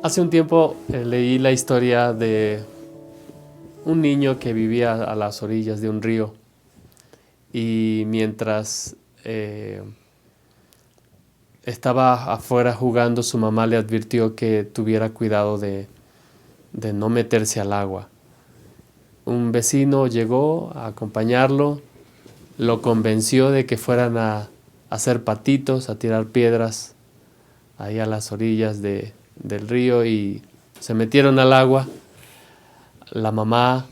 Hace un tiempo leí la historia de un niño que vivía a las orillas de un río y mientras estaba afuera jugando, su mamá le advirtió que tuviera cuidado de no meterse al agua. Un vecino llegó a acompañarlo, lo convenció de que fueran a hacer patitos, a tirar piedras ahí a las orillas del río y se metieron al agua. La mamá,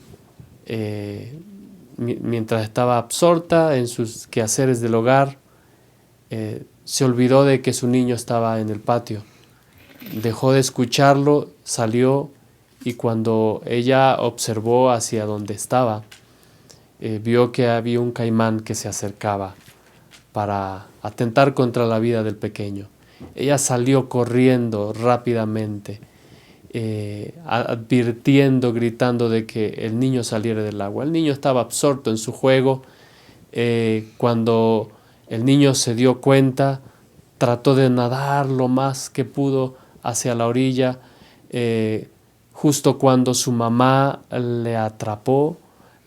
mientras estaba absorta en sus quehaceres del hogar, se olvidó de que su niño estaba en el patio. Dejó de escucharlo, salió y cuando ella observó hacia donde estaba, vio que había un caimán que se acercaba para atentar contra la vida del pequeño. Ella salió corriendo rápidamente, advirtiendo, gritando de que el niño saliera del agua. El niño estaba absorto en su juego. Cuando el niño se dio cuenta, trató de nadar lo más que pudo hacia la orilla. Justo cuando su mamá le atrapó,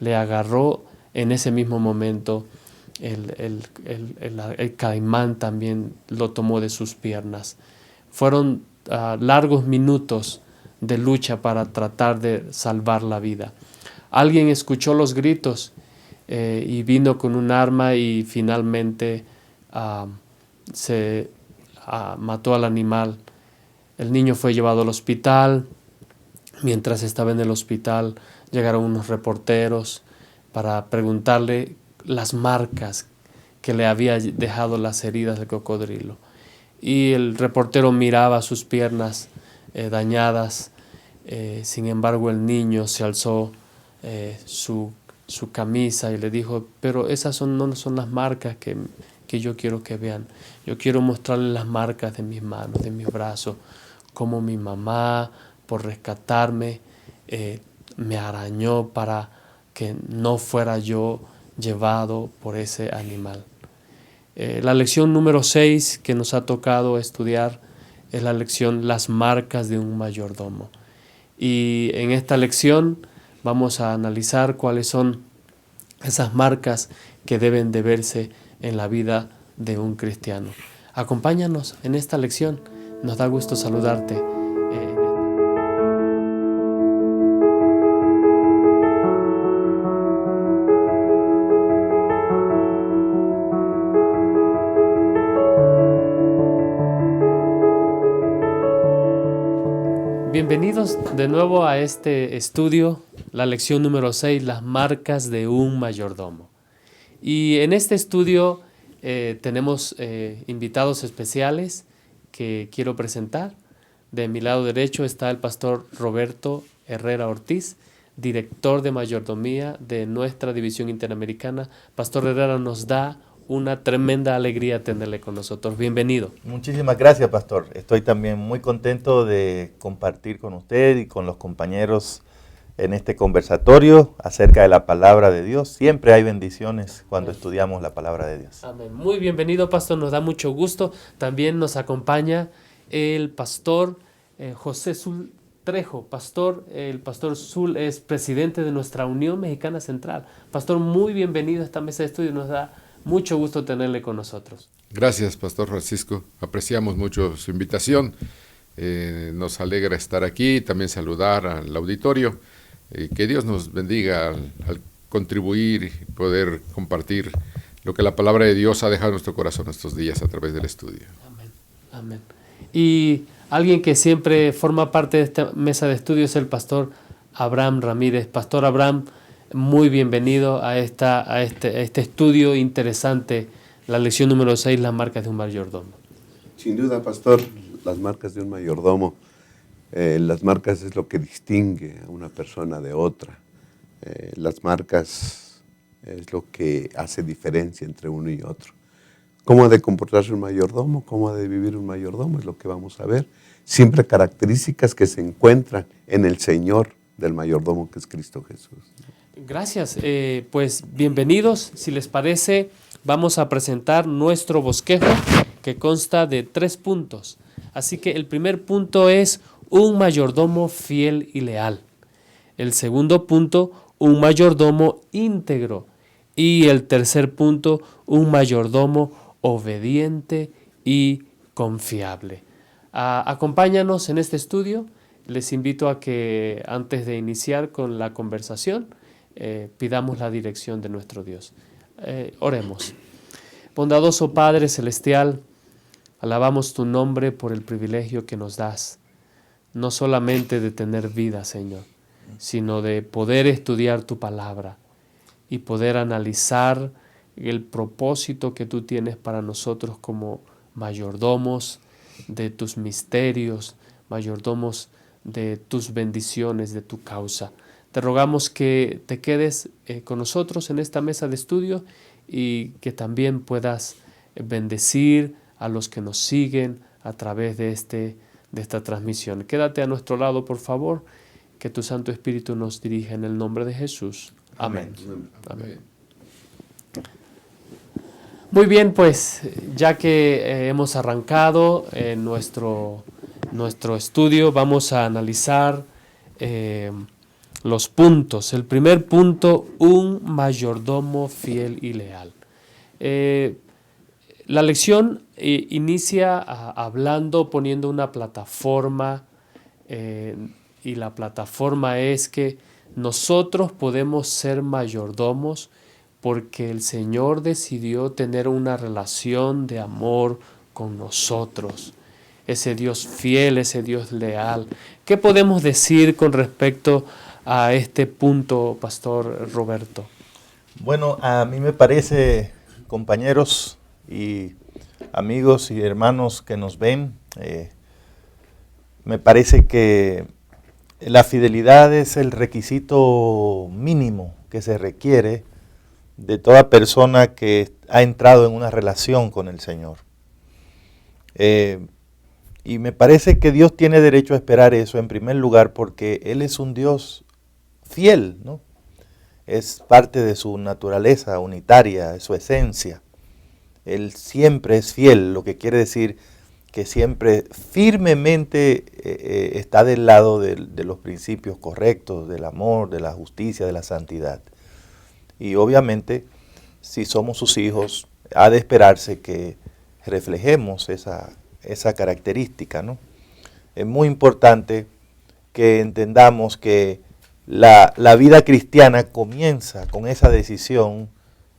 le agarró, en ese mismo momento el caimán también lo tomó de sus piernas. Fueron largos minutos de lucha para tratar de salvar la vida. Alguien escuchó los gritos y vino con un arma y finalmente se mató al animal. El niño fue llevado al hospital. Mientras estaba en el hospital, llegaron unos reporteros para preguntarle las marcas que le había dejado las heridas del cocodrilo. Y el reportero miraba sus piernas dañadas. Sin embargo, el niño se alzó su camisa y le dijo: pero esas no son las marcas que yo quiero que vean. Yo quiero mostrarles las marcas de mis manos, de mis brazos, como mi mamá, por rescatarme, me arañó para que no fuera yo llevado por ese animal. La lección número 6 que nos ha tocado estudiar es la lección Las marcas de un mayordomo. Y en esta lección vamos a analizar cuáles son esas marcas que deben de verse en la vida de un cristiano. Acompáñanos en esta lección. Nos da gusto saludarte. Bienvenidos de nuevo a este estudio, la lección número 6, las marcas de un mayordomo. Y en este estudio tenemos invitados especiales que quiero presentar. De mi lado derecho está el pastor Roberto Herrera Ortiz, director de mayordomía de nuestra división interamericana. Pastor Herrera, nos da una tremenda alegría tenerle con nosotros. Bienvenido. Muchísimas gracias, pastor. Estoy también muy contento de compartir con usted y con los compañeros en este conversatorio acerca de la palabra de Dios. Siempre hay bendiciones cuando estudiamos la palabra de Dios. Amén. Muy bienvenido, pastor. Nos da mucho gusto. También nos acompaña el pastor José Zul Trejo. El pastor Zul es presidente de nuestra Unión Mexicana Central. Pastor, muy bienvenido a esta mesa de estudio. Nos da mucho gusto tenerle con nosotros. Gracias, Pastor Francisco. Apreciamos mucho su invitación. Nos alegra estar aquí y también saludar al auditorio. Que Dios nos bendiga al contribuir y poder compartir lo que la palabra de Dios ha dejado en nuestro corazón estos días a través del estudio. Amén. Amén. Y alguien que siempre forma parte de esta mesa de estudio es el pastor Abraham Ramírez. Pastor Abraham, muy bienvenido a este estudio interesante, la lección número 6, las marcas de un mayordomo. Sin duda, pastor, las marcas de un mayordomo, las marcas es lo que distingue a una persona de otra. Las marcas es lo que hace diferencia entre uno y otro. ¿Cómo ha de comportarse un mayordomo? ¿Cómo ha de vivir un mayordomo? Es lo que vamos a ver. Siempre características que se encuentran en el Señor del mayordomo, que es Cristo Jesús. Gracias. Pues bienvenidos. Si les parece, vamos a presentar nuestro bosquejo que consta de 3 puntos. Así que el primer punto es un mayordomo fiel y leal. El segundo punto, un mayordomo íntegro. Y el tercer punto, un mayordomo obediente y confiable. Acompáñanos en este estudio. Les invito a que antes de iniciar con la conversación, pidamos la dirección de nuestro Dios. Oremos. Bondadoso Padre Celestial, alabamos tu nombre por el privilegio que nos das, no solamente de tener vida, Señor, sino de poder estudiar tu palabra y poder analizar el propósito que tú tienes para nosotros como mayordomos de tus misterios, mayordomos de tus bendiciones, de tu causa. Te rogamos que te quedes con nosotros en esta mesa de estudio y que también puedas bendecir a los que nos siguen a través de esta transmisión. Quédate a nuestro lado, por favor, que tu Santo Espíritu nos dirija en el nombre de Jesús. Amén. Amén. Muy bien, pues ya que hemos arrancado nuestro estudio, vamos a analizar los puntos. El primer punto, un mayordomo fiel y leal. La lección inicia poniendo una plataforma, y la plataforma es que nosotros podemos ser mayordomos porque el Señor decidió tener una relación de amor con nosotros. Ese Dios fiel, ese Dios leal. ¿Qué podemos decir con respecto a este punto, Pastor Roberto? Bueno, a mí me parece, compañeros y amigos y hermanos que nos ven, me parece que la fidelidad es el requisito mínimo que se requiere de toda persona que ha entrado en una relación con el Señor. Y me parece que Dios tiene derecho a esperar eso en primer lugar porque Él es un Dios fiel, ¿no? Es parte de su naturaleza unitaria, de su esencia. Él siempre es fiel, lo que quiere decir que siempre firmemente está del lado de los principios correctos, del amor, de la justicia, de la santidad. Y obviamente, si somos sus hijos, ha de esperarse que reflejemos esa característica, ¿no? Es muy importante que entendamos que la vida cristiana comienza con esa decisión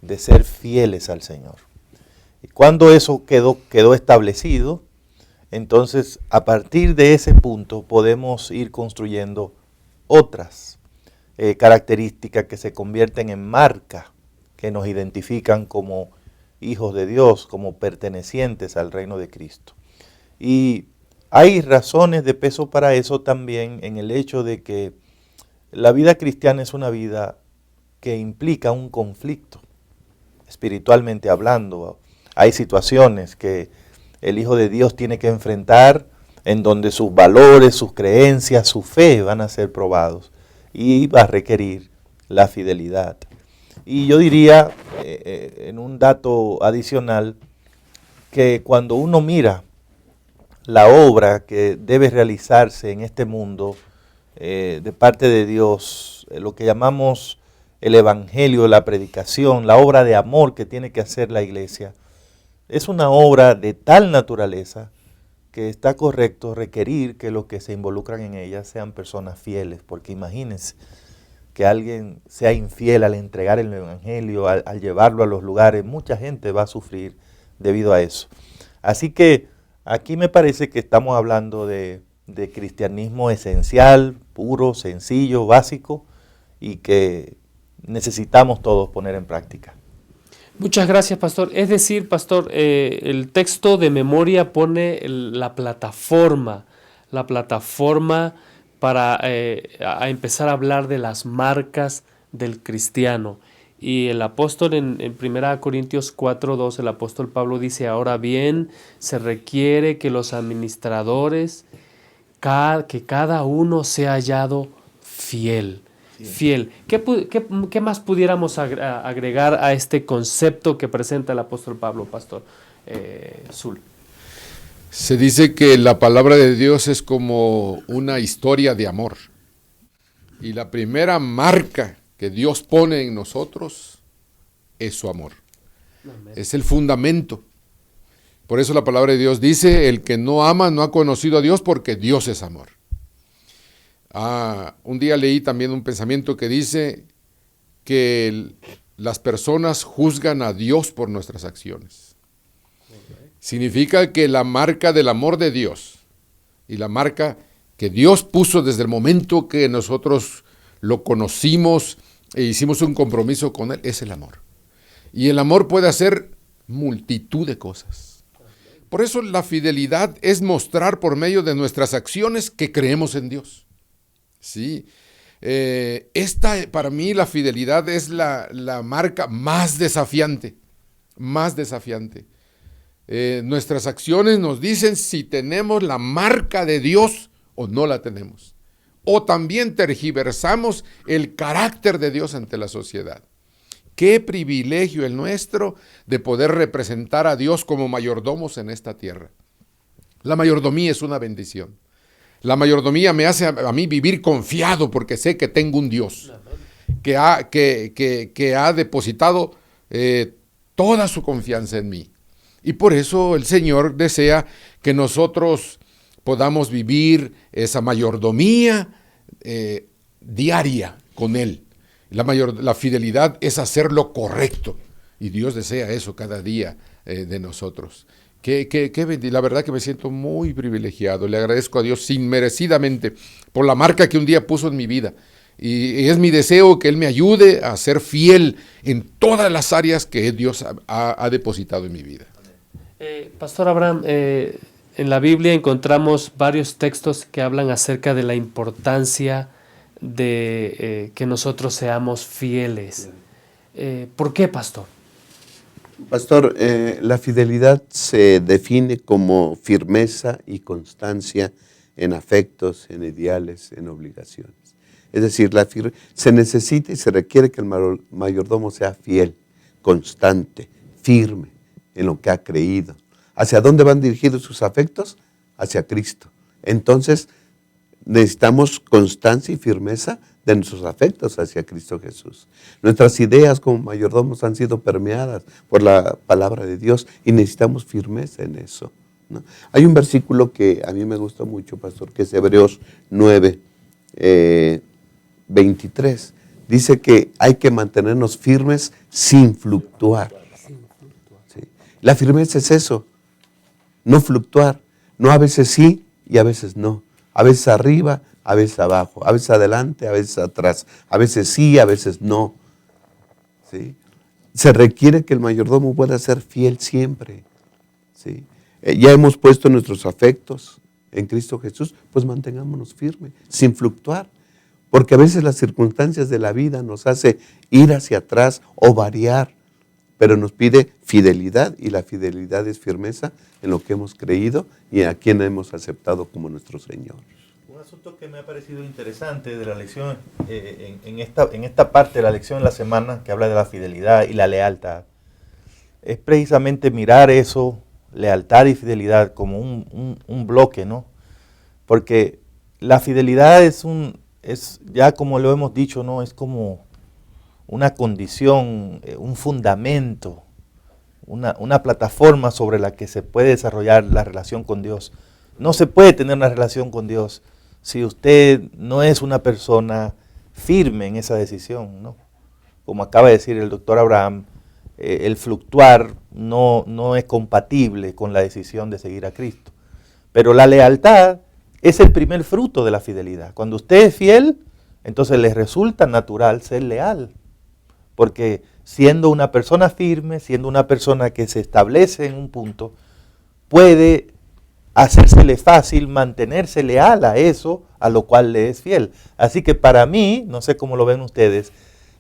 de ser fieles al Señor. Y cuando eso quedó establecido, entonces a partir de ese punto podemos ir construyendo otras características que se convierten en marca, que nos identifican como hijos de Dios, como pertenecientes al reino de Cristo. Y hay razones de peso para eso también en el hecho de que la vida cristiana es una vida que implica un conflicto, espiritualmente hablando. Hay situaciones que el Hijo de Dios tiene que enfrentar en donde sus valores, sus creencias, su fe van a ser probados y va a requerir la fidelidad. Y yo diría, en un dato adicional, que cuando uno mira la obra que debe realizarse en este mundo de parte de Dios, lo que llamamos el evangelio, la predicación, la obra de amor que tiene que hacer la iglesia, es una obra de tal naturaleza que está correcto requerir que los que se involucran en ella sean personas fieles, porque imagínense que alguien sea infiel al entregar el evangelio, al llevarlo a los lugares, mucha gente va a sufrir debido a eso. Así que aquí me parece que estamos hablando de cristianismo esencial, puro, sencillo, básico, y que necesitamos todos poner en práctica. Muchas gracias, pastor. Es decir, pastor, el texto de memoria pone la plataforma para a empezar a hablar de las marcas del cristiano. Y el apóstol en 1 Corintios 4:2, el apóstol Pablo dice, ahora bien, se requiere que los administradores, que cada uno sea hallado fiel. Fiel. ¿Qué más pudiéramos agregar a este concepto que presenta el apóstol Pablo, pastor Zul? Se dice que la palabra de Dios es como una historia de amor. Y la primera marca que Dios pone en nosotros es su amor. Amén. Es el fundamento. Por eso la palabra de Dios dice, el que no ama no ha conocido a Dios porque Dios es amor. Un día leí también un pensamiento que dice que las personas juzgan a Dios por nuestras acciones. Significa que la marca del amor de Dios y la marca que Dios puso desde el momento que nosotros lo conocimos e hicimos un compromiso con Él, es el amor. Y el amor puede hacer multitud de cosas. Por eso la fidelidad es mostrar por medio de nuestras acciones que creemos en Dios. Sí. Para mí la fidelidad es la marca más desafiante. Más desafiante. Nuestras acciones nos dicen si tenemos la marca de Dios o no la tenemos. O también tergiversamos el carácter de Dios ante la sociedad. Qué privilegio el nuestro de poder representar a Dios como mayordomos en esta tierra. La mayordomía es una bendición. La mayordomía me hace a mí vivir confiado porque sé que tengo un Dios que ha depositado toda su confianza en mí. Y por eso el Señor desea que nosotros podamos vivir esa mayordomía diaria con Él. La fidelidad es hacer lo correcto y Dios desea eso cada día de nosotros. La verdad que me siento muy privilegiado. Le agradezco a Dios inmerecidamente por la marca que un día puso en mi vida. Y es mi deseo que Él me ayude a ser fiel en todas las áreas que Dios ha depositado en mi vida. Pastor Abraham, en la Biblia encontramos varios textos que hablan acerca de la importancia de que nosotros seamos fieles. ¿Por qué, pastor? Pastor, la fidelidad se define como firmeza y constancia en afectos, en ideales, en obligaciones. Es decir, se necesita y se requiere que el mayordomo sea fiel, constante, firme en lo que ha creído. ¿Hacia dónde van dirigidos sus afectos? Hacia Cristo. Entonces, necesitamos constancia y firmeza de nuestros afectos hacia Cristo Jesús. Nuestras ideas como mayordomos han sido permeadas por la palabra de Dios y necesitamos firmeza en eso, ¿no? Hay un versículo que a mí me gusta mucho, pastor, que es Hebreos 9, 23. Dice que hay que mantenernos firmes sin fluctuar. ¿Sí? La firmeza es eso, no fluctuar, no a veces sí y a veces no. A veces arriba, a veces abajo, a veces adelante, a veces atrás, a veces sí, a veces no. ¿Sí? Se requiere que el mayordomo pueda ser fiel siempre. ¿Sí? Ya hemos puesto nuestros afectos en Cristo Jesús, pues mantengámonos firmes, sin fluctuar. Porque a veces las circunstancias de la vida nos hace ir hacia atrás o variar, pero nos pide fidelidad y la fidelidad es firmeza en lo que hemos creído y a quien hemos aceptado como nuestro Señor. Un asunto que me ha parecido interesante de la lección, en esta parte de la lección de la semana que habla de la fidelidad y la lealtad, es precisamente mirar eso, lealtad y fidelidad, como un bloque, ¿no? Porque la fidelidad es ya como lo hemos dicho, ¿no? Es como una condición, un fundamento, una plataforma sobre la que se puede desarrollar la relación con Dios. No se puede tener una relación con Dios si usted no es una persona firme en esa decisión, ¿no? Como acaba de decir el doctor Abraham, el fluctuar no es compatible con la decisión de seguir a Cristo. Pero la lealtad es el primer fruto de la fidelidad. Cuando usted es fiel, entonces le resulta natural ser leal. Porque siendo una persona firme, siendo una persona que se establece en un punto, puede hacérsele fácil mantenerse leal a eso, a lo cual le es fiel. Así que para mí, no sé cómo lo ven ustedes,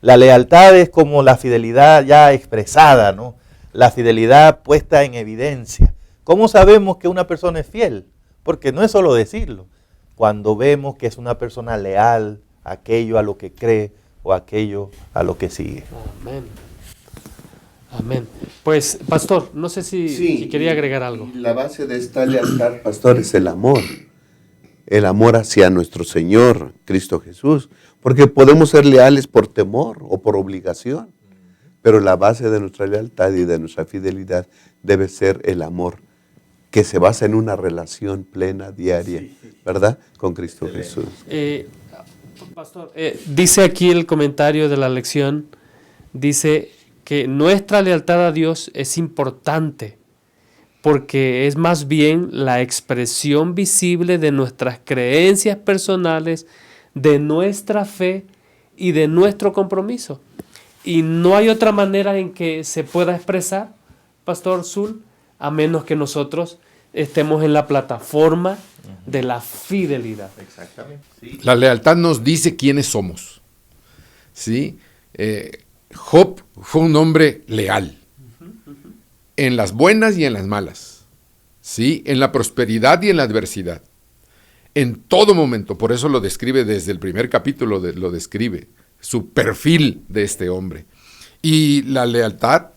la lealtad es como la fidelidad ya expresada, ¿no? La fidelidad puesta en evidencia. ¿Cómo sabemos que una persona es fiel? Porque no es solo decirlo. Cuando vemos que es una persona leal a aquello a lo que cree o aquello a lo que sigue. Amén. Amén. Pues, pastor, no sé si quería agregar algo. La base de esta lealtad, pastor, es el amor. El amor hacia nuestro Señor, Cristo Jesús. Porque podemos ser leales por temor o por obligación. Pero la base de nuestra lealtad y de nuestra fidelidad debe ser el amor, que se basa en una relación plena, diaria, ¿verdad? Con Cristo Jesús. Pastor, dice aquí el comentario de la lección, dice que nuestra lealtad a Dios es importante porque es más bien la expresión visible de nuestras creencias personales, de nuestra fe y de nuestro compromiso. Y no hay otra manera en que se pueda expresar, Pastor Zul, a menos que nosotros estemos en la plataforma de la fidelidad. Exactamente. Sí. La lealtad nos dice quiénes somos. ¿Sí? Job fue un hombre leal, en las buenas y en las malas, ¿sí? En la prosperidad y en la adversidad, en todo momento. Por eso lo describe desde el primer capítulo, lo describe, su perfil de este hombre. Y la lealtad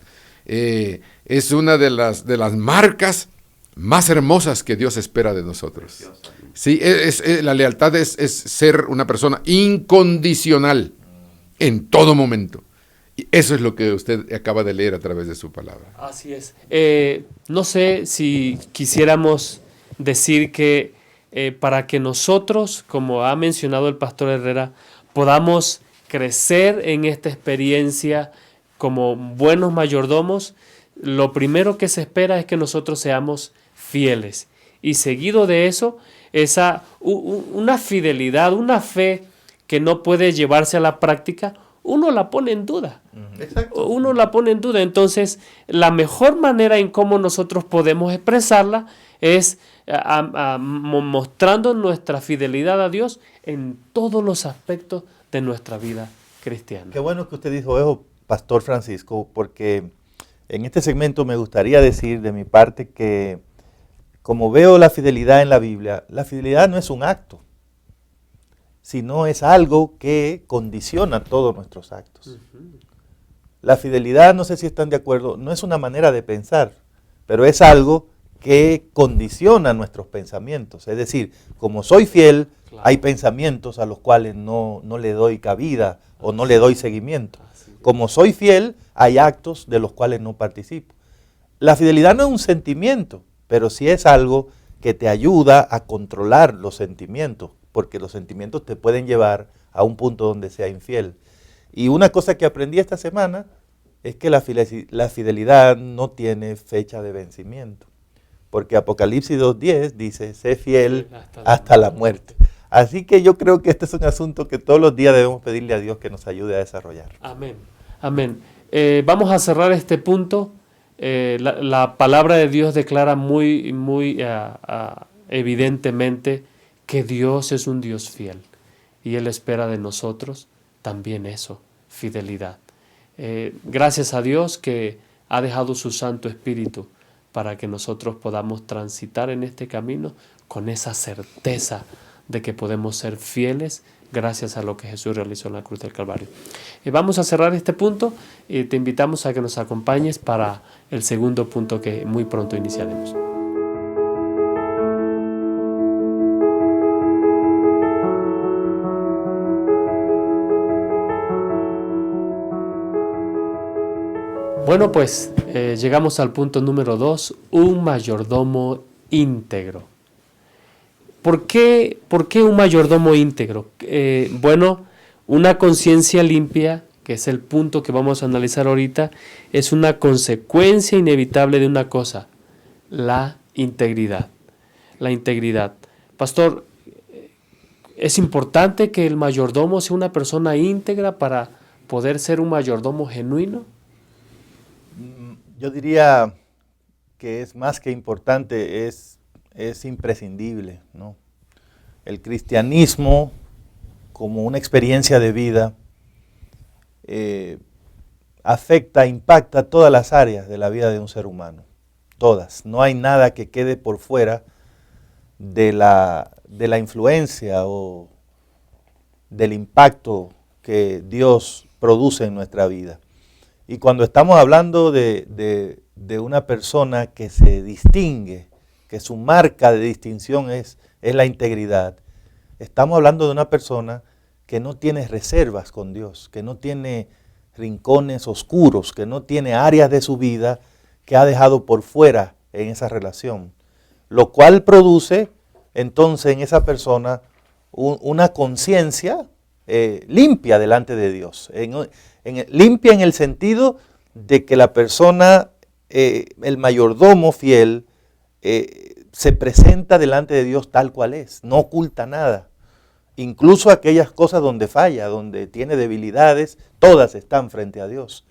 es una de las marcas más hermosas que Dios espera de nosotros. Sí, la lealtad es ser una persona incondicional en todo momento. Y eso es lo que usted acaba de leer a través de su palabra. Así es. No sé si quisiéramos decir que para que nosotros, como ha mencionado el pastor Herrera, podamos crecer en esta experiencia como buenos mayordomos, lo primero que se espera es que nosotros seamos fieles. Y seguido de eso, una fidelidad, una fe que no puede llevarse a la práctica, uno la pone en duda. Exacto. Uno la pone en duda. Entonces, la mejor manera en cómo nosotros podemos expresarla es mostrando nuestra fidelidad a Dios en todos los aspectos de nuestra vida cristiana. Qué bueno que usted dijo eso, Pastor Francisco, porque en este segmento me gustaría decir de mi parte que como veo la fidelidad en la Biblia, la fidelidad no es un acto, sino es algo que condiciona todos nuestros actos. La fidelidad, no sé si están de acuerdo, no es una manera de pensar, pero es algo que condiciona nuestros pensamientos. Es decir, como soy fiel, claro, hay pensamientos a los cuales no le doy cabida o no le doy seguimiento. Como soy fiel, hay actos de los cuales no participo. La fidelidad no es un sentimiento, pero sí es algo que te ayuda a controlar los sentimientos, porque los sentimientos te pueden llevar a un punto donde sea infiel. Y una cosa que aprendí esta semana es que la fidelidad no tiene fecha de vencimiento, porque Apocalipsis 2:10 dice, sé fiel hasta la muerte. Así que yo creo que este es un asunto que todos los días debemos pedirle a Dios que nos ayude a desarrollar. Amén. Amén. Vamos a cerrar este punto. La palabra de Dios declara muy evidentemente que Dios es un Dios fiel y Él espera de nosotros también eso, fidelidad. Gracias a Dios que ha dejado su Santo Espíritu para que nosotros podamos transitar en este camino con esa certeza de que podemos ser fieles gracias a lo que Jesús realizó en la cruz del Calvario. Vamos a cerrar este punto y te invitamos a que nos acompañes para el segundo punto que muy pronto iniciaremos. Bueno, pues llegamos al punto número 2, un mayordomo íntegro. ¿Por qué un mayordomo íntegro? Bueno, una conciencia limpia, que es el punto que vamos a analizar ahorita, es una consecuencia inevitable de una cosa, la integridad. La integridad. Pastor, ¿es importante que el mayordomo sea una persona íntegra para poder ser un mayordomo genuino? Yo diría que es más que importante, es imprescindible, ¿no? El cristianismo, como una experiencia de vida, afecta, impacta todas las áreas de la vida de un ser humano. Todas. No hay nada que quede por fuera de la influencia o del impacto que Dios produce en nuestra vida. Y cuando estamos hablando de una persona que se distingue, que su marca de distinción es la integridad, estamos hablando de una persona que no tiene reservas con Dios, que no tiene rincones oscuros, que no tiene áreas de su vida que ha dejado por fuera en esa relación. Lo cual produce entonces en esa persona una conciencia limpia delante de Dios. Limpia en el sentido de que la persona, el mayordomo fiel, se presenta delante de Dios tal cual es, no oculta nada. Incluso aquellas cosas donde falla, donde tiene debilidades, todas están frente a Dios.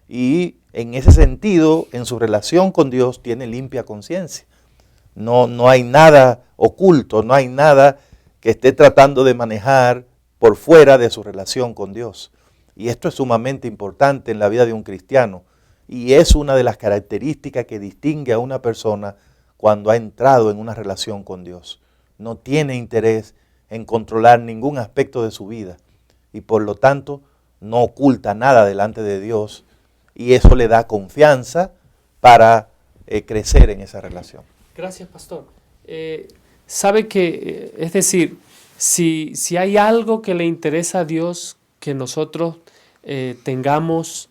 Y en ese sentido, en su relación con Dios, tiene limpia conciencia. No hay nada oculto, no hay nada que esté tratando de manejar por fuera de su relación con Dios. Y esto es sumamente importante en la vida de un cristiano. Y es una de las características que distingue a una persona cuando ha entrado en una relación con Dios. No tiene interés en controlar ningún aspecto de su vida. Y por lo tanto, no oculta nada delante de Dios. Y eso le da confianza para crecer en esa relación. Gracias, pastor. Sabe que, es decir, si hay algo que le interesa a Dios que nosotros tengamos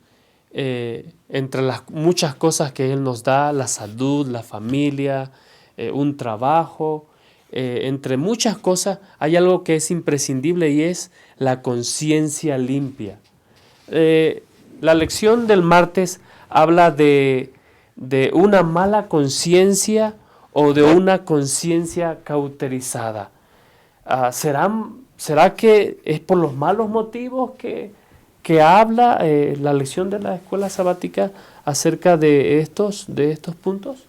entre las muchas cosas que Él nos da, la salud, la familia, un trabajo, entre muchas cosas, hay algo que es imprescindible y es la conciencia limpia. La lección del martes habla de una mala conciencia o de una conciencia cauterizada. ¿Será que es por los malos motivos que habla la lección de la escuela sabática acerca de estos puntos,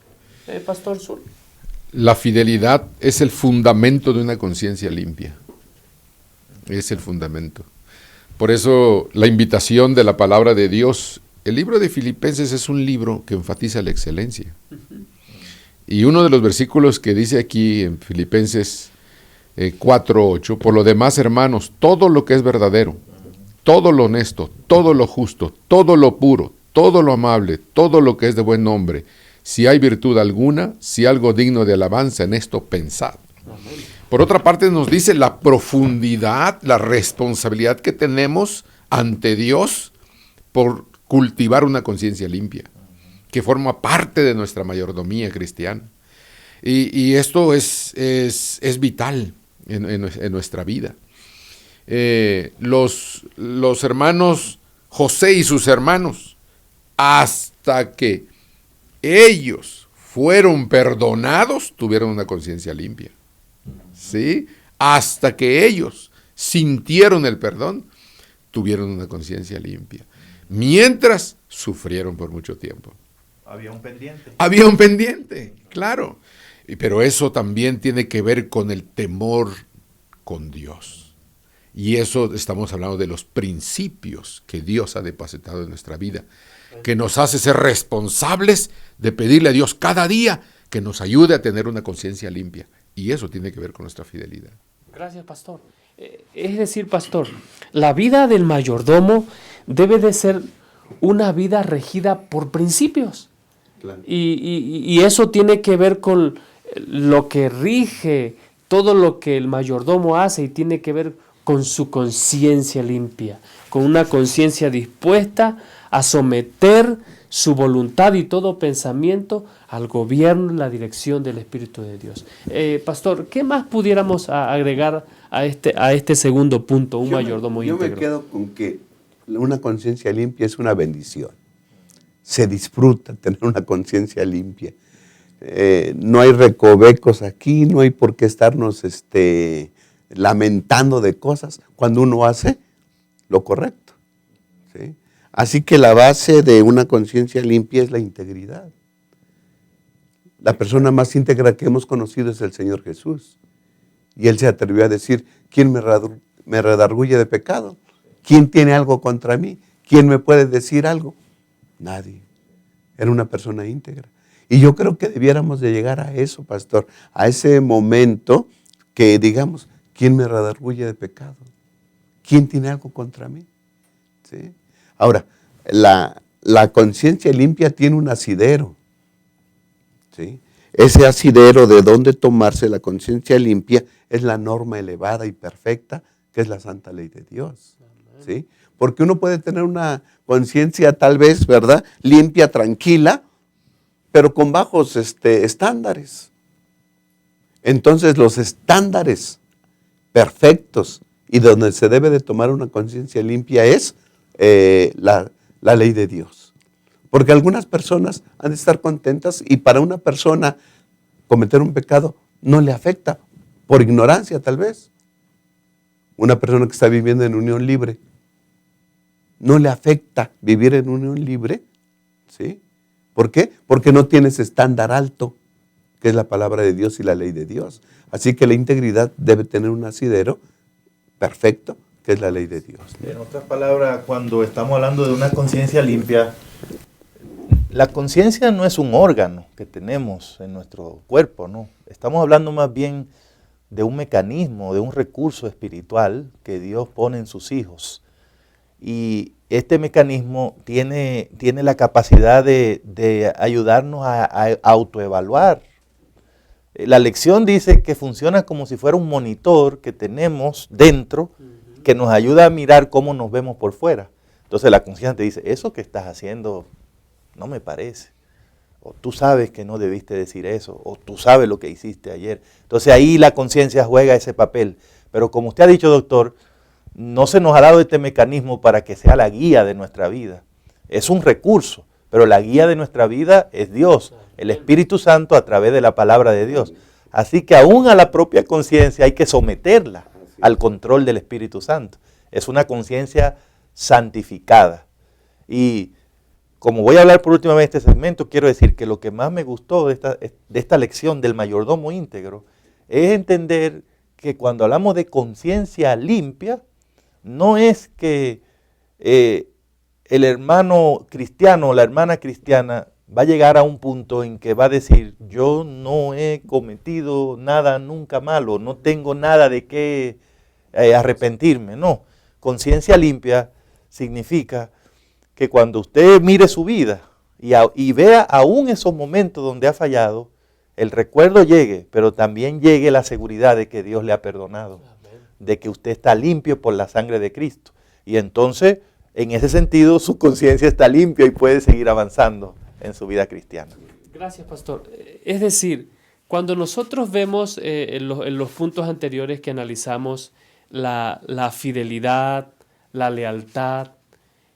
Pastor Zul? La fidelidad es el fundamento de una conciencia limpia. Es el fundamento. Por eso la invitación de la palabra de Dios, el libro de Filipenses es un libro que enfatiza la excelencia. Y uno de los versículos que dice aquí en Filipenses 4:8, por lo demás, hermanos, todo lo que es verdadero, todo lo honesto, todo lo justo, todo lo puro, todo lo amable, todo lo que es de buen nombre, si hay virtud alguna, si algo digno de alabanza, en esto pensad. Por otra parte nos dice la profundidad, la responsabilidad que tenemos ante Dios por cultivar una conciencia limpia, que forma parte de nuestra mayordomía cristiana. Y esto es vital en nuestra vida. Los hermanos José y sus hermanos, hasta que ellos fueron perdonados, tuvieron una conciencia limpia. ¿Sí? Hasta que ellos sintieron el perdón, tuvieron una conciencia limpia. Mientras sufrieron por mucho tiempo. Había un pendiente. Había un pendiente, claro. Pero eso también tiene que ver con el temor con Dios. Y eso estamos hablando de los principios que Dios ha depositado en nuestra vida, que nos hace ser responsables de pedirle a Dios cada día que nos ayude a tener una conciencia limpia. Y eso tiene que ver con nuestra fidelidad. Gracias, pastor. Es decir, pastor, la vida del mayordomo debe de ser una vida regida por principios. Claro. Y eso tiene que ver con lo que rige todo lo que el mayordomo hace y tiene que ver con su conciencia limpia, con una conciencia dispuesta a someter su voluntad y todo pensamiento al gobierno y la dirección del Espíritu de Dios. Pastor, ¿qué más pudiéramos agregar a este segundo punto, un mayordomo íntegro? Yo me quedo con que una conciencia limpia es una bendición. Se disfruta tener una conciencia limpia. No hay recovecos aquí, no hay por qué estarnos lamentando de cosas cuando uno hace lo correcto. ¿Sí? Así que la base de una conciencia limpia es la integridad. La persona más íntegra que hemos conocido es el Señor Jesús. Y Él se atrevió a decir, ¿quién me redarguye de pecado? ¿Quién tiene algo contra mí? ¿Quién me puede decir algo? Nadie. Era una persona íntegra. Y yo creo que debiéramos de llegar a eso, pastor, a ese momento que digamos, ¿quién me redarguye de pecado? ¿Quién tiene algo contra mí? ¿Sí? Ahora, la conciencia limpia tiene un asidero, ¿sí? Ese asidero de dónde tomarse la conciencia limpia es la norma elevada y perfecta, que es la santa ley de Dios, ¿sí? Porque uno puede tener una conciencia tal vez, ¿verdad?, limpia, tranquila, pero con bajos estándares. Entonces los estándares perfectos y donde se debe de tomar una conciencia limpia es la ley de Dios. Porque algunas personas han de estar contentas y para una persona cometer un pecado no le afecta, por ignorancia tal vez. Una persona que está viviendo en unión libre, no le afecta vivir en unión libre, ¿sí? ¿Por qué? Porque no tiene ese estándar alto, que es la palabra de Dios y la ley de Dios. Así que la integridad debe tener un asidero perfecto, que es la ley de Dios, ¿no? En otras palabras, cuando estamos hablando de una conciencia limpia, la conciencia no es un órgano que tenemos en nuestro cuerpo, ¿no? Estamos hablando más bien de un mecanismo, de un recurso espiritual que Dios pone en sus hijos. Y este mecanismo tiene la capacidad de ayudarnos a autoevaluar. La lección dice que funciona como si fuera un monitor que tenemos dentro que nos ayuda a mirar cómo nos vemos por fuera. Entonces la conciencia te dice, eso que estás haciendo no me parece. O tú sabes que no debiste decir eso. O tú sabes lo que hiciste ayer. Entonces ahí la conciencia juega ese papel. Pero como usted ha dicho, doctor, no se nos ha dado este mecanismo para que sea la guía de nuestra vida. Es un recurso, pero la guía de nuestra vida es Dios, el Espíritu Santo a través de la palabra de Dios. Así que aún a la propia conciencia hay que someterla al control del Espíritu Santo. Es una conciencia santificada. Y como voy a hablar por última vez de este segmento, quiero decir que lo que más me gustó de esta lección del mayordomo íntegro es entender que cuando hablamos de conciencia limpia, no es que el hermano cristiano o la hermana cristiana va a llegar a un punto en que va a decir, yo no he cometido nada nunca malo, no tengo nada de qué arrepentirme. No, conciencia limpia significa que cuando usted mire su vida y vea aún esos momentos donde ha fallado, el recuerdo llegue, pero también llegue la seguridad de que Dios le ha perdonado, de que usted está limpio por la sangre de Cristo. Y entonces, en ese sentido, su conciencia está limpia y puede seguir avanzando en su vida cristiana. Gracias, pastor. Es decir, cuando nosotros vemos en los puntos anteriores que analizamos la fidelidad, la lealtad,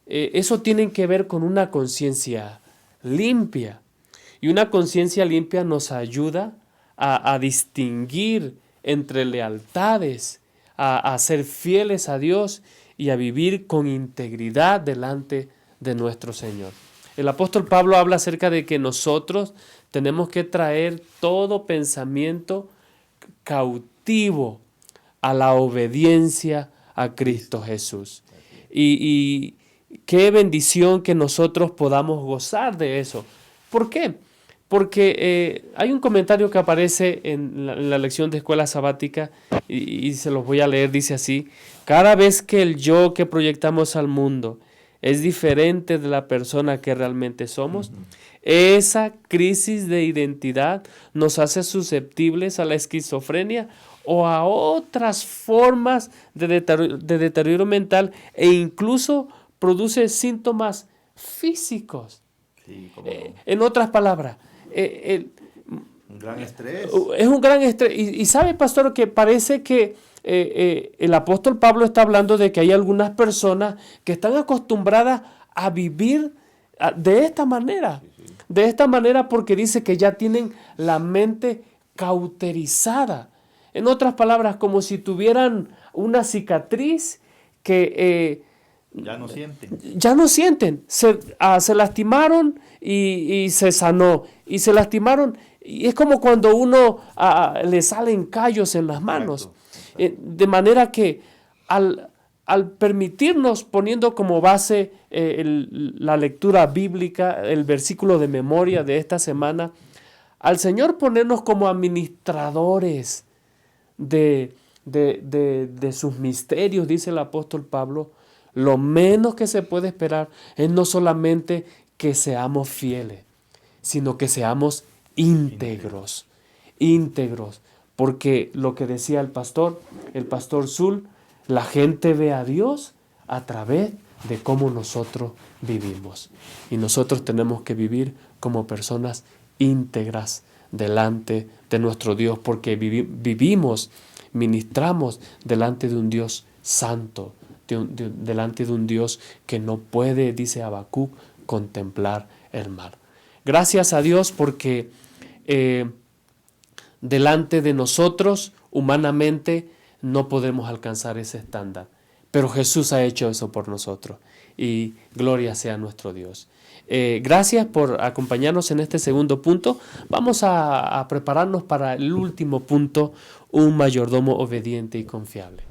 eso tiene que ver con una conciencia limpia. Y una conciencia limpia nos ayuda a distinguir entre lealtades, a ser fieles a Dios y a vivir con integridad delante de nuestro Señor. El apóstol Pablo habla acerca de que nosotros tenemos que traer todo pensamiento cautivo a la obediencia a Cristo Jesús. Y qué bendición que nosotros podamos gozar de eso. ¿Por qué? Porque hay un comentario que aparece en la lección de escuela sabática y se los voy a leer, dice así: cada vez que el yo que proyectamos al mundo es diferente de la persona que realmente somos, esa crisis de identidad nos hace susceptibles a la esquizofrenia o a otras formas de deterioro mental e incluso produce síntomas físicos. Sí, En otras palabras, un gran estrés. Es un gran estrés. Y sabe, pastor, que parece que el apóstol Pablo está hablando de que hay algunas personas que están acostumbradas a vivir de esta manera. De esta manera porque dice que ya tienen la mente cauterizada. En otras palabras, como si tuvieran una cicatriz que ya no sienten. Ya no sienten. Se lastimaron y se sanó. Y se lastimaron. Y es como cuando uno le salen callos en las manos. De manera que al permitirnos, poniendo como base la lectura bíblica, el versículo de memoria de esta semana, al Señor ponernos como administradores de sus misterios, dice el apóstol Pablo, Lo menos que se puede esperar es no solamente que seamos fieles, sino que seamos íntegros. Íntegros. Porque lo que decía el pastor Zul, la gente ve a Dios a través de cómo nosotros vivimos. Y nosotros tenemos que vivir como personas íntegras delante de nuestro Dios, porque vivimos, ministramos delante de un Dios santo, delante de un Dios que no puede, dice Habacuc, contemplar el mal. Gracias a Dios porque delante de nosotros, humanamente, no podemos alcanzar ese estándar. Pero Jesús ha hecho eso por nosotros. Y gloria sea nuestro Dios. Gracias por acompañarnos en este segundo punto. Vamos a prepararnos para el último punto, un mayordomo obediente y confiable.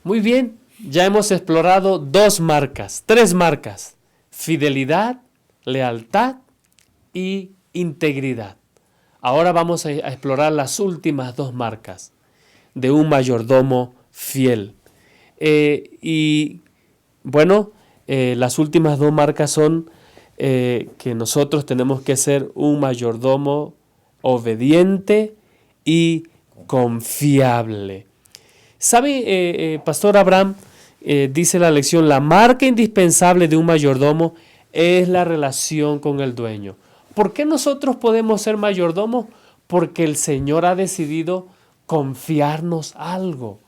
Muy bien, ya hemos explorado 3 marcas: fidelidad, lealtad y integridad. Ahora vamos a explorar las últimas 2 marcas de un mayordomo fiel. Las últimas 2 marcas son que nosotros tenemos que ser un mayordomo obediente y confiable. ¿Sabe, Pastor Abraham? Dice la lección, la marca indispensable de un mayordomo es la relación con el dueño. ¿Por qué nosotros podemos ser mayordomos? Porque el Señor ha decidido confiarnos algo.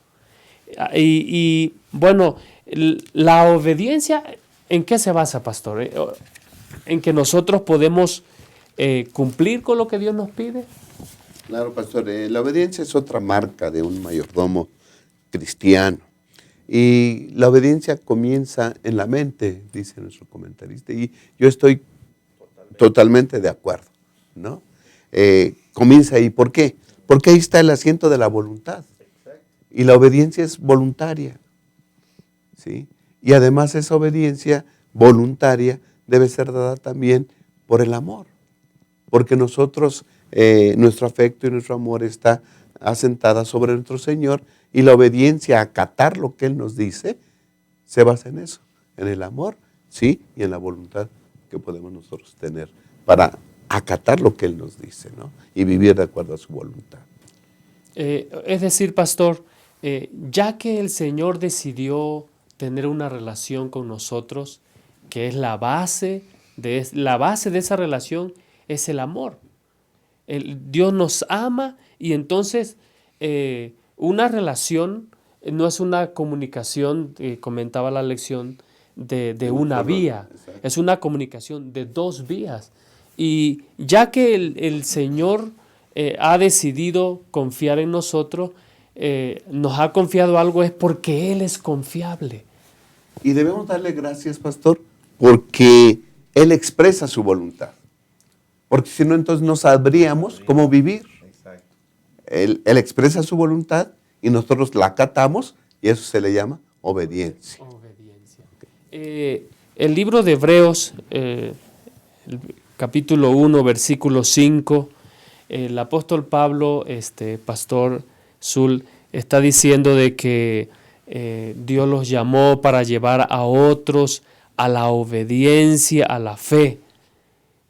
La obediencia, ¿en qué se basa, pastor? ¿En que nosotros podemos cumplir con lo que Dios nos pide? Claro, pastor. La obediencia es otra marca de un mayordomo cristiano. Y la obediencia comienza en la mente, dice nuestro comentarista. Y yo estoy totalmente de acuerdo, ¿no? Comienza ahí. ¿Por qué? Porque ahí está el asiento de la voluntad. Y la obediencia es voluntaria, ¿sí? Y además esa obediencia voluntaria debe ser dada también por el amor. Porque nosotros, nuestro afecto y nuestro amor está asentada sobre nuestro Señor, y la obediencia a acatar lo que Él nos dice se basa en eso, en el amor, sí, y en la voluntad que podemos nosotros tener para acatar lo que Él nos dice, ¿no? Y vivir de acuerdo a su voluntad. Es decir, pastor, ya que el Señor decidió tener una relación con nosotros, que es la base de esa relación es el amor. Dios nos ama, y entonces una relación no es una comunicación, comentaba la lección, de una vía. Exacto. Es una comunicación de 2 vías. Y ya que el Señor ha decidido confiar en nosotros, nos ha confiado algo, es porque Él es confiable. Y debemos darle gracias, pastor, porque Él expresa su voluntad. Porque si no, entonces no sabríamos cómo vivir. Exacto. Él expresa su voluntad y nosotros la acatamos, y eso se le llama obediencia. El libro de Hebreos, el capítulo 1, versículo 5, el apóstol Pablo, pastor Zul, está diciendo de que Dios los llamó para llevar a otros a la obediencia, a la fe.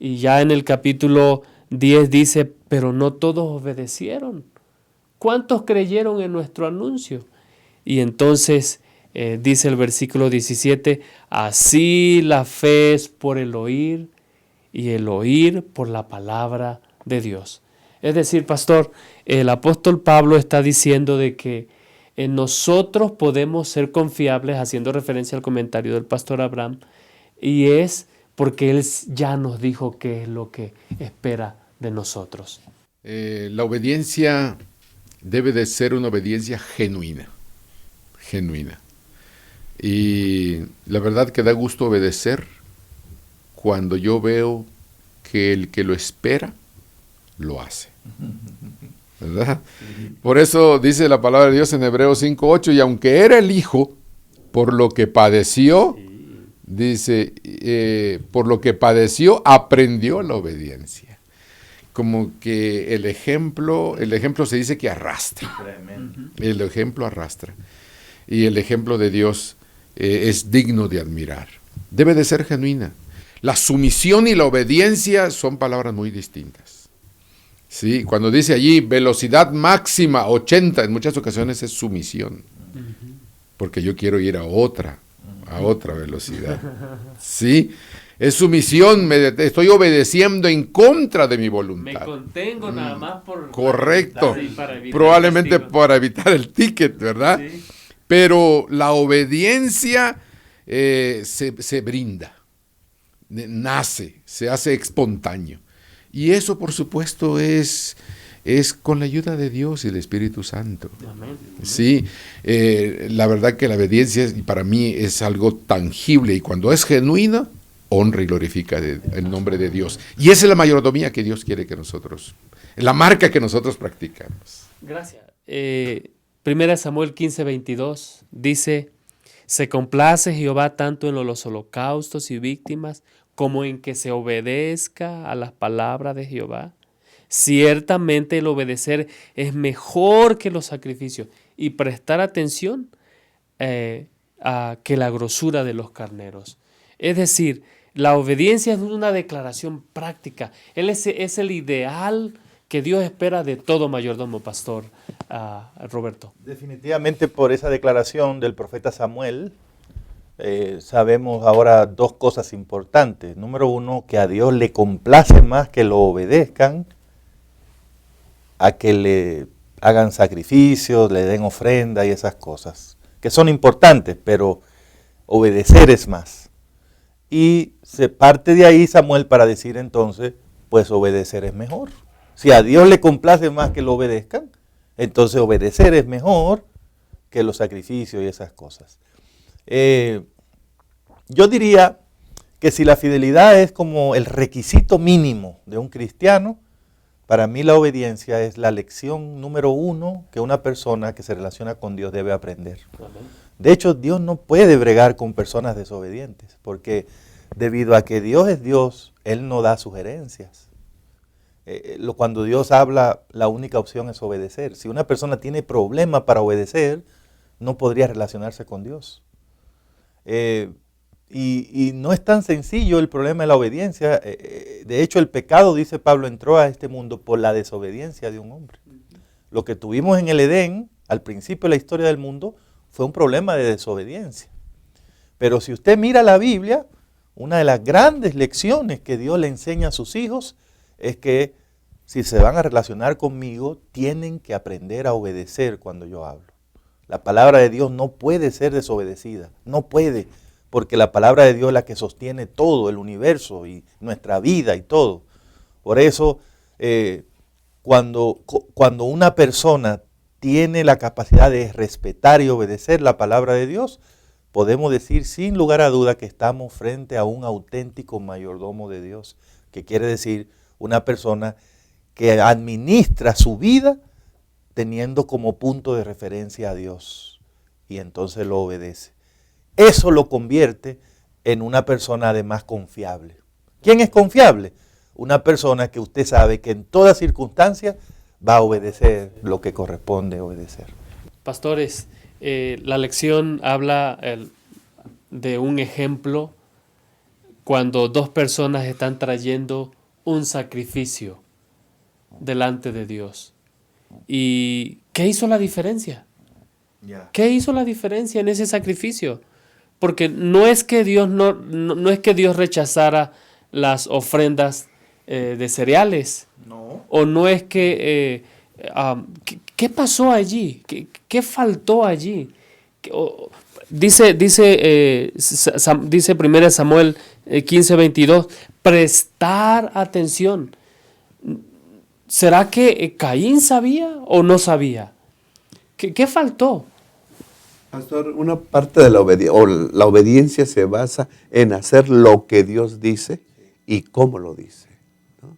Y ya en el capítulo 10 dice, pero no todos obedecieron. ¿Cuántos creyeron en nuestro anuncio? Y entonces dice el versículo 17, así la fe es por el oír, y el oír por la palabra de Dios. Es decir, pastor, el apóstol Pablo está diciendo de que nosotros podemos ser confiables, haciendo referencia al comentario del pastor Abraham, y es porque Él ya nos dijo qué es lo que espera de nosotros. La obediencia debe de ser una obediencia genuina. Y la verdad que da gusto obedecer cuando yo veo que el que lo espera, lo hace. ¿Verdad? Por eso dice la palabra de Dios en Hebreos 5:8, y aunque era el Hijo, por lo que padeció, dice, por lo que padeció, aprendió la obediencia. Como que el ejemplo se dice que arrastra. El ejemplo arrastra. Y el ejemplo de Dios es digno de admirar. Debe de ser genuina. La sumisión y la obediencia son palabras muy distintas. ¿Sí? Cuando dice allí velocidad máxima 80, en muchas ocasiones es sumisión. Porque yo quiero ir a otra velocidad. ¿Sí? Es sumisión, estoy obedeciendo en contra de mi voluntad. Me contengo nada más por... Correcto. Para evitar probablemente para evitar el ticket, ¿verdad? Sí. Pero la obediencia se brinda, nace, se hace espontáneo. Y eso, por supuesto, es con la ayuda de Dios y del Espíritu Santo. Amén. Sí, la verdad que la obediencia para mí es algo tangible, y cuando es genuina, honra y glorifica el nombre de Dios. Y esa es la mayordomía que Dios quiere que nosotros, la marca que nosotros practicamos. Gracias. 1 Samuel 15:22 dice: se complace Jehová tanto en los holocaustos y víctimas como en que se obedezca a las palabras de Jehová. Ciertamente el obedecer es mejor que los sacrificios y prestar atención que la grosura de los carneros. Es decir, la obediencia es una declaración práctica. Él es el ideal que Dios espera de todo mayordomo, pastor Roberto. Definitivamente por esa declaración del profeta Samuel, sabemos ahora dos cosas importantes. Número uno, que a Dios le complace más que lo obedezcan, a que le hagan sacrificios, le den ofrenda y esas cosas, que son importantes, pero obedecer es más. Y se parte de ahí Samuel para decir entonces, pues obedecer es mejor. Si a Dios le complace más que lo obedezcan, entonces obedecer es mejor que los sacrificios y esas cosas. Yo diría que si la fidelidad es como el requisito mínimo de un cristiano, para mí la obediencia es la lección número uno que una persona que se relaciona con Dios debe aprender. De hecho, Dios no puede bregar con personas desobedientes, porque debido a que Dios es Dios, Él no da sugerencias. Cuando Dios habla, la única opción es obedecer. Si una persona tiene problema para obedecer, no podría relacionarse con Dios. Y no es tan sencillo el problema de la obediencia. De hecho, el pecado, dice Pablo, entró a este mundo por la desobediencia de un hombre. Lo que tuvimos en el Edén, al principio de la historia del mundo, fue un problema de desobediencia. Pero si usted mira la Biblia, una de las grandes lecciones que Dios le enseña a sus hijos es que si se van a relacionar conmigo, tienen que aprender a obedecer cuando yo hablo. La palabra de Dios no puede ser desobedecida, no puede, porque la palabra de Dios es la que sostiene todo el universo y nuestra vida y todo. Por eso, cuando una persona tiene la capacidad de respetar y obedecer la palabra de Dios, podemos decir sin lugar a duda que estamos frente a un auténtico mayordomo de Dios, que quiere decir una persona que administra su vida teniendo como punto de referencia a Dios y entonces lo obedece. Eso lo convierte en una persona además confiable. ¿Quién es confiable? Una persona que usted sabe que en todas circunstancias va a obedecer lo que corresponde obedecer. Pastores, la lección habla de un ejemplo cuando dos personas están trayendo un sacrificio delante de Dios. ¿Y qué hizo la diferencia? ¿Qué hizo la diferencia en ese sacrificio? Porque no es que Dios no es que Dios rechazara las ofrendas de cereales. No. O no es que ¿qué pasó allí? ¿Qué faltó allí? Dice 1 Samuel 15:22, prestar atención. ¿Será que Caín sabía o no sabía? ¿Qué faltó? Pastor, una parte de la obediencia se basa en hacer lo que Dios dice y cómo lo dice, ¿no?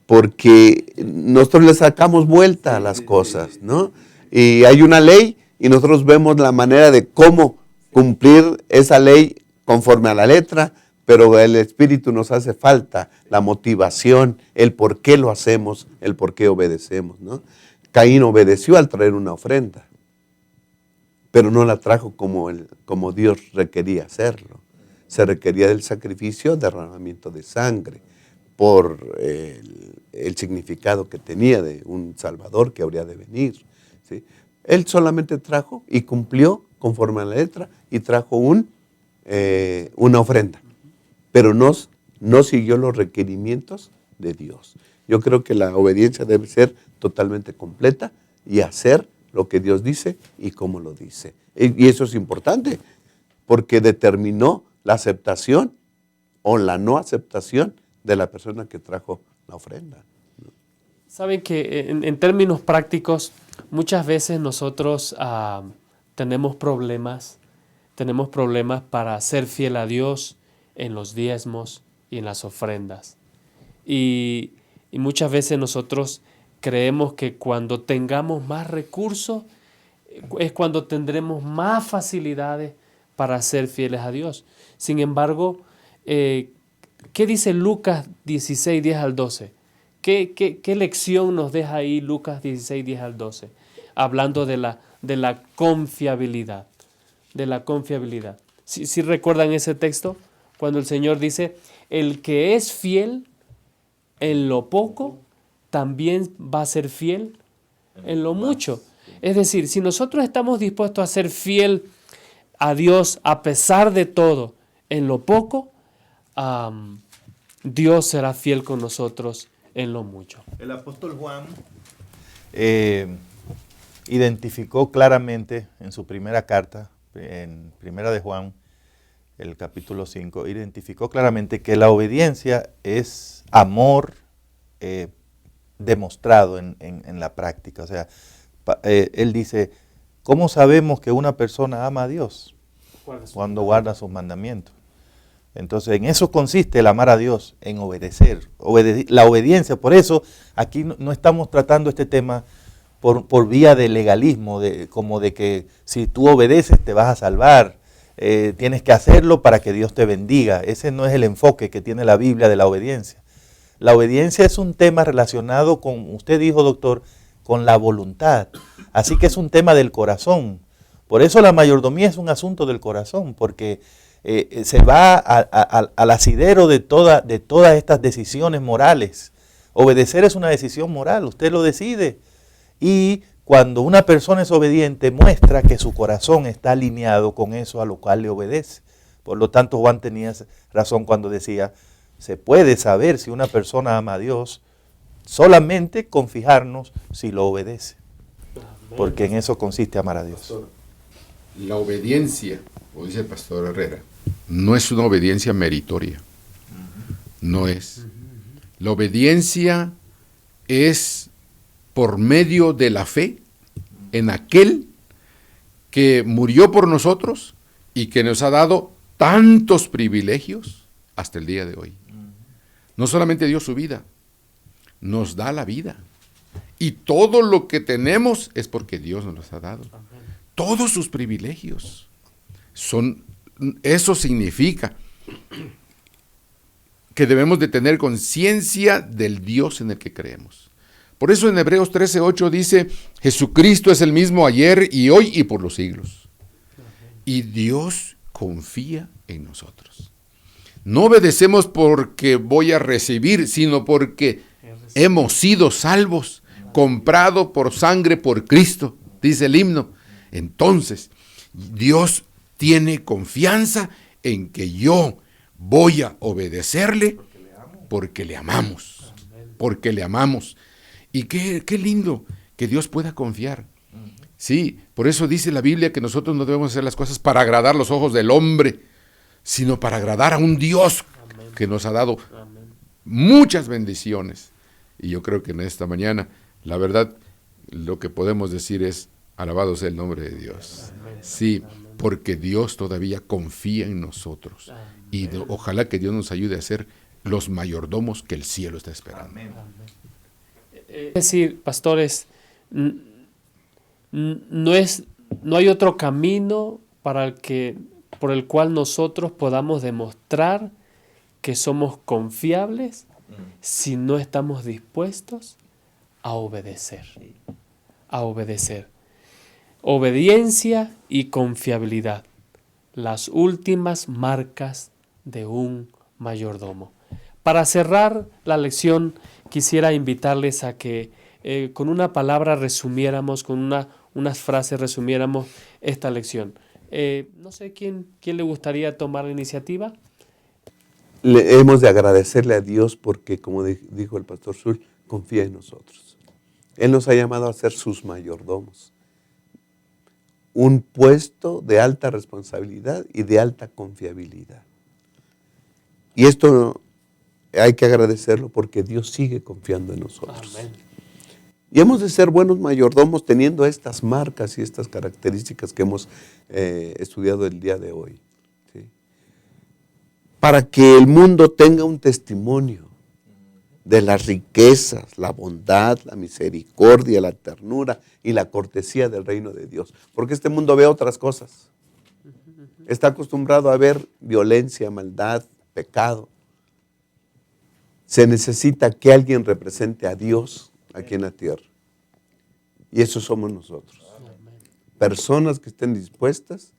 Porque nosotros le sacamos vuelta a las cosas, ¿no? Y hay una ley y nosotros vemos la manera de cómo cumplir esa ley conforme a la letra, pero el Espíritu nos hace falta, la motivación, el por qué lo hacemos, el por qué obedecemos, ¿no? Caín obedeció al traer una ofrenda, pero no la trajo como Dios requería hacerlo. Se requería del sacrificio, derramamiento de sangre, por el significado que tenía de un Salvador que habría de venir, ¿sí? Él solamente trajo y cumplió conforme a la letra y trajo una ofrenda, pero no siguió los requerimientos de Dios. Yo creo que la obediencia debe ser totalmente completa y hacer lo que Dios dice y cómo lo dice. Y eso es importante, porque determinó la aceptación o la no aceptación de la persona que trajo la ofrenda. Saben que en términos prácticos, muchas veces nosotros tenemos problemas para ser fiel a Dios en los diezmos y en las ofrendas. Y muchas veces nosotros creemos que cuando tengamos más recursos, es cuando tendremos más facilidades para ser fieles a Dios. Sin embargo, ¿qué dice Lucas 16, 10 al 12? ¿Qué lección nos deja ahí Lucas 16, 10 al 12? Hablando de la confiabilidad. De la confiabilidad. ¿Sí recuerdan ese texto? Cuando el Señor dice, el que es fiel en lo poco, también va a ser fiel en lo mucho. Es decir, si nosotros estamos dispuestos a ser fiel a Dios a pesar de todo en lo poco, Dios será fiel con nosotros en lo mucho. El apóstol Juan identificó claramente en su primera carta, en Primera de Juan, el capítulo 5, identificó claramente que la obediencia es amor demostrado en la práctica. O sea, él dice, ¿cómo sabemos que una persona ama a Dios? Cuando guarda sus mandamientos. Entonces, en eso consiste el amar a Dios, en obedecer. La obediencia, por eso aquí no estamos tratando este tema por vía de legalismo, como de que si tú obedeces te vas a salvar, tienes que hacerlo para que Dios te bendiga. Ese no es el enfoque que tiene la Biblia de la obediencia. La obediencia es un tema relacionado con, usted dijo, doctor, con la voluntad. Así que es un tema del corazón. Por eso la mayordomía es un asunto del corazón, porque se va al asidero de todas estas decisiones morales. Obedecer es una decisión moral, usted lo decide. Y cuando una persona es obediente, muestra que su corazón está alineado con eso a lo cual le obedece. Por lo tanto, Juan tenía razón cuando decía, se puede saber si una persona ama a Dios solamente con fijarnos si lo obedece. Porque en eso consiste amar a Dios. Pastor, la obediencia, como dice el pastor Herrera, no es una obediencia meritoria. No es. La obediencia es por medio de la fe en aquel que murió por nosotros y que nos ha dado tantos privilegios hasta el día de hoy. No solamente dio su vida, nos da la vida. Y todo lo que tenemos es porque Dios nos los ha dado. Todos sus privilegios. Eso significa que debemos de tener conciencia del Dios en el que creemos. Por eso en Hebreos 13:8 dice, Jesucristo es el mismo ayer y hoy y por los siglos. Y Dios confía en nosotros. No obedecemos porque voy a recibir, sino porque hemos sido salvos, comprado por sangre por Cristo, dice el himno. Entonces, Dios tiene confianza en que yo voy a obedecerle porque le amamos. Porque le amamos. Y qué lindo que Dios pueda confiar. Sí, por eso dice la Biblia que nosotros no debemos hacer las cosas para agradar los ojos del hombre, sino para agradar a un Dios que nos ha dado muchas bendiciones. Y yo creo que en esta mañana, la verdad, lo que podemos decir es, alabado sea el nombre de Dios. Sí, porque Dios todavía confía en nosotros. Y ojalá que Dios nos ayude a ser los mayordomos que el cielo está esperando. Es decir, pastores, no hay otro camino por el cual nosotros podamos demostrar que somos confiables si no estamos dispuestos a obedecer. A obedecer. Obediencia y confiabilidad, las últimas marcas de un mayordomo. Para cerrar la lección, quisiera invitarles a que con una palabra resumiéramos, con unas frases resumiéramos esta lección. No sé quién le gustaría tomar la iniciativa. Hemos de agradecerle a Dios porque, como dijo el pastor Sul, confía en nosotros. Él nos ha llamado a ser sus mayordomos. Un puesto de alta responsabilidad y de alta confiabilidad. Y esto hay que agradecerlo porque Dios sigue confiando en nosotros. Amén. Y hemos de ser buenos mayordomos teniendo estas marcas y estas características que hemos estudiado el día de hoy. ¿Sí? Para que el mundo tenga un testimonio de las riquezas, la bondad, la misericordia, la ternura y la cortesía del reino de Dios. Porque este mundo ve otras cosas. Está acostumbrado a ver violencia, maldad, pecado. Se necesita que alguien represente a Dios aquí en la tierra. Y eso somos nosotros. Personas que estén dispuestas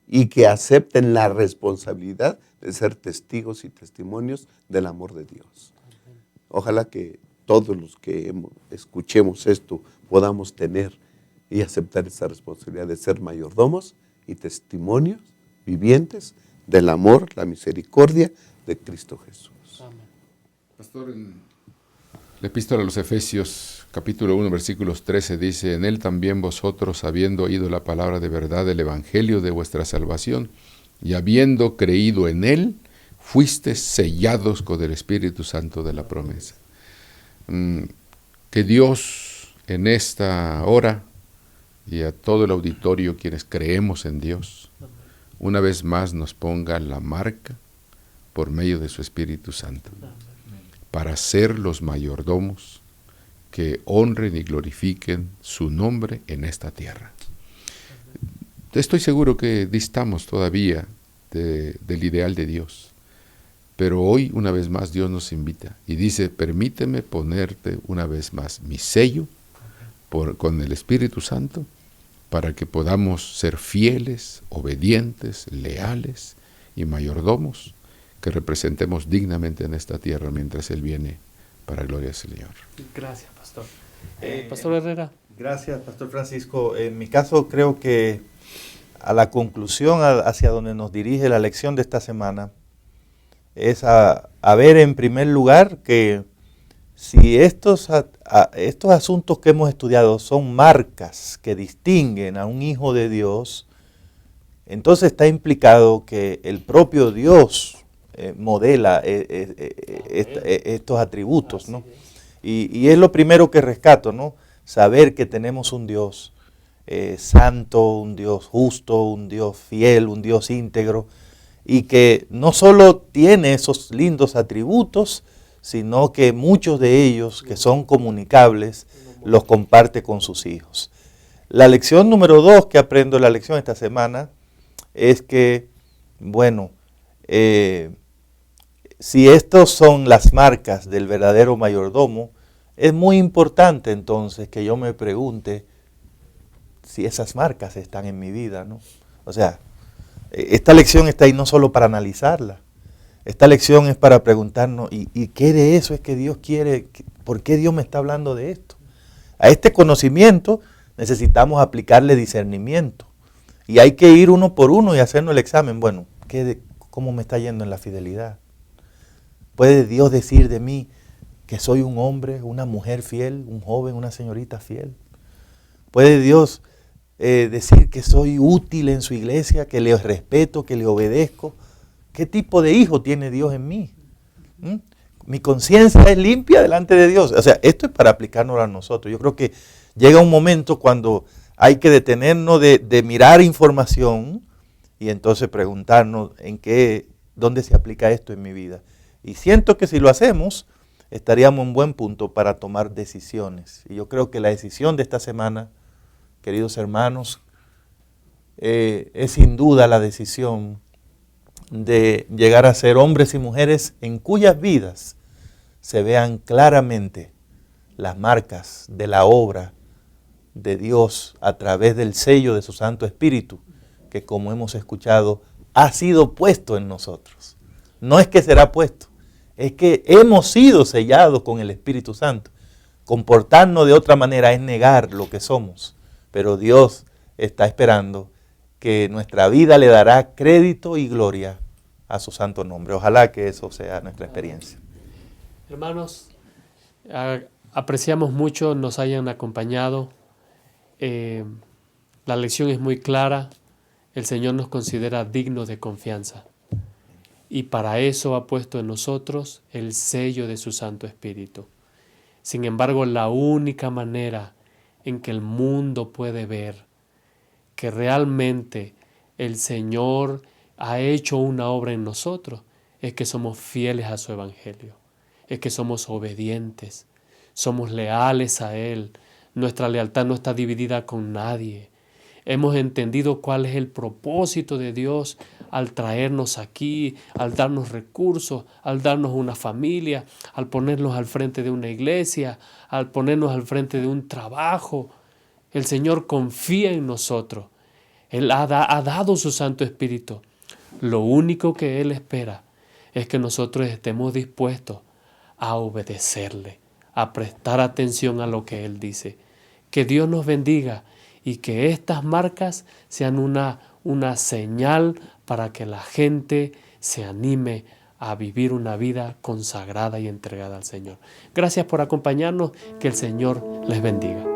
y que acepten la responsabilidad de ser testigos y testimonios del amor de Dios. Ojalá que todos los que escuchemos esto podamos tener y aceptar esa responsabilidad de ser mayordomos y testimonios vivientes del amor, la misericordia de Cristo Jesús. Pastor, en la epístola a los Efesios, capítulo 1, versículos 13, dice: en él también vosotros, habiendo oído la palabra de verdad del evangelio de vuestra salvación, y habiendo creído en él, fuisteis sellados con el Espíritu Santo de la promesa. Que Dios en esta hora, y a todo el auditorio, quienes creemos en Dios, una vez más nos ponga la marca por medio de su Espíritu Santo, para ser los mayordomos que honren y glorifiquen su nombre en esta tierra. Estoy seguro que distamos todavía del ideal de Dios, pero hoy una vez más Dios nos invita y dice: permíteme ponerte una vez más mi sello con el Espíritu Santo, para que podamos ser fieles, obedientes, leales y mayordomos que representemos dignamente en esta tierra mientras Él viene para gloria del Señor. Gracias, Pastor. Pastor Herrera. Gracias, Pastor Francisco. En mi caso creo que a la conclusión hacia donde nos dirige la lección de esta semana es a ver en primer lugar que si estos asuntos que hemos estudiado son marcas que distinguen a un hijo de Dios, entonces está implicado que el propio Dios modela estos atributos, ¿no? Y es lo primero que rescato, ¿no? Saber que tenemos un Dios santo, un Dios justo, un Dios fiel, un Dios íntegro, y que no solo tiene esos lindos atributos, sino que muchos de ellos que son comunicables los comparte con sus hijos. La lección número 2 que aprendo en la lección esta semana es que, bueno, si estos son las marcas del verdadero mayordomo, es muy importante entonces que yo me pregunte si esas marcas están en mi vida, ¿no? O sea, esta lección está ahí no solo para analizarla, esta lección es para preguntarnos, ¿y qué de eso es que Dios quiere? ¿Por qué Dios me está hablando de esto? A este conocimiento necesitamos aplicarle discernimiento. Y hay que ir uno por uno y hacernos el examen. Bueno, ¿cómo me está yendo en la fidelidad? ¿Puede Dios decir de mí que soy un hombre, una mujer fiel, un joven, una señorita fiel? ¿Puede Dios decir que soy útil en su iglesia, que le respeto, que le obedezco? ¿Qué tipo de hijo tiene Dios en mí? Mi conciencia es limpia delante de Dios. O sea, esto es para aplicárnoslo a nosotros. Yo creo que llega un momento cuando hay que detenernos de mirar información y entonces preguntarnos dónde se aplica esto en mi vida. Y siento que si lo hacemos, estaríamos en buen punto para tomar decisiones. Y yo creo que la decisión de esta semana, queridos hermanos, es sin duda la decisión de llegar a ser hombres y mujeres en cuyas vidas se vean claramente las marcas de la obra de Dios a través del sello de su Santo Espíritu, que como hemos escuchado, ha sido puesto en nosotros. No es que será puesto, es que hemos sido sellados con el Espíritu Santo. Comportarnos de otra manera es negar lo que somos, pero Dios está esperando que nuestra vida le dará crédito y gloria a su santo nombre. Ojalá que eso sea nuestra experiencia. Hermanos, apreciamos mucho nos hayan acompañado. La lección es muy clara. El Señor nos considera dignos de confianza. Y para eso ha puesto en nosotros el sello de su Santo Espíritu. Sin embargo, la única manera en que el mundo puede ver que realmente el Señor ha hecho una obra en nosotros es que somos fieles a su Evangelio. es que somos obedientes, somos leales a Él. Nuestra lealtad no está dividida con nadie. Hemos entendido cuál es el propósito de Dios al traernos aquí, al darnos recursos, al darnos una familia, al ponernos al frente de una iglesia, al ponernos al frente de un trabajo. El Señor confía en nosotros. Él ha dado su Santo Espíritu. Lo único que Él espera es que nosotros estemos dispuestos a obedecerle, a prestar atención a lo que Él dice. Que Dios nos bendiga y que estas marcas sean una señal para que la gente se anime a vivir una vida consagrada y entregada al Señor. Gracias por acompañarnos. Que el Señor les bendiga.